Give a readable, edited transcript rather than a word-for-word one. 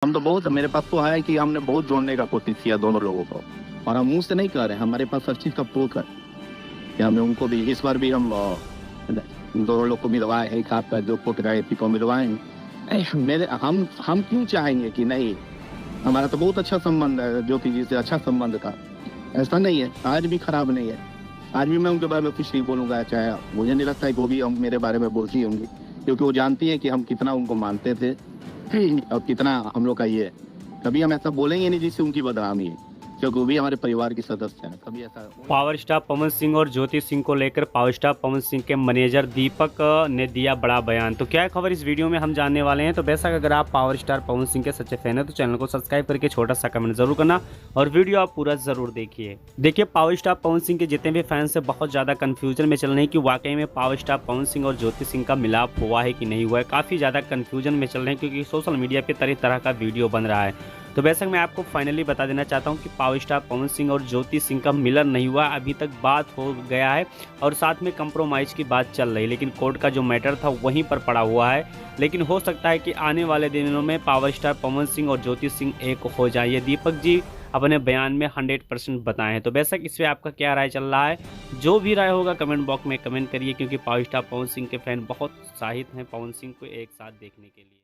हम तो बहुत, मेरे पास तो है कि हमने बहुत जोड़ने का कोशिश किया दोनों लोगों को, और हम मुंह से नहीं कह रहे हैं, हमारे पास हर चीज का प्रूफ है कि हमने उनको भी इस बार भी हम दोनों लोग को मिलवाए हैं, एक हाथ पैर जो फुट गए थी को मिलवाए हैं। मेरे हम क्यों चाहेंगे कि नहीं, हमारा तो बहुत अच्छा संबंध है, ज्योति जी से अच्छा संबंध था, ऐसा नहीं है, आज भी खराब नहीं है। आज भी मैं उनके बारे में कुछ नहीं बोलूंगा, चाहे मुझे नहीं लगता है कि वो भी हम मेरे बारे में बोलती होंगी, क्योंकि वो जानती है कि हम कितना उनको मानते थे और कितना हम लोग का ये है। कभी हम ऐसा बोलेंगे नहीं जिससे उनकी बदनामी है, क्योंकि वो भी हमारे परिवार की सदस्य हैं। कभी ऐसा पावर स्टार पवन सिंह और ज्योति सिंह को लेकर पावर स्टार पवन सिंह के मैनेजर दीपक ने दिया बड़ा बयान। तो क्या है खबर इस वीडियो में हम जानने वाले हैं। तो बेशक अगर आप पावर स्टार पवन सिंह के सच्चे फैन हैं तो चैनल को सब्सक्राइब करके छोटा सा कमेंट जरूर करना और वीडियो आप पूरा जरूर देखिए। देखिए, पावर स्टार पवन सिंह के जितने भी फैंस है बहुत ज़्यादा कन्फ्यूजन में चल रहे हैं कि वाकई में पावर स्टार पवन सिंह और ज्योति सिंह का मिलाप हुआ है कि नहीं हुआ है। काफ़ी ज़्यादा कन्फ्यूजन में चल रहे हैं क्योंकि सोशल मीडिया पर तरह तरह का वीडियो बन रहा है। तो बेशक मैं आपको फाइनली बता देना चाहता हूं कि पावर स्टार पवन सिंह और ज्योति सिंह का मिलन नहीं हुआ, अभी तक बात हो गया है और साथ में कंप्रोमाइज़ की बात चल रही है, लेकिन कोर्ट का जो मैटर था वहीं पर पड़ा हुआ है। लेकिन हो सकता है कि आने वाले दिनों में पावर स्टार पवन सिंह और ज्योति सिंह एक हो जाए, ये दीपक जी अपने बयान में 100% बताए हैं। तो बेशक इस पर आपका क्या राय चल रहा है, जो भी राय होगा कमेंट बॉक्स में कमेंट करिए, क्योंकि पावर स्टार पवन सिंह के फैन बहुत उत्साहित हैं पवन सिंह को एक साथ देखने के लिए।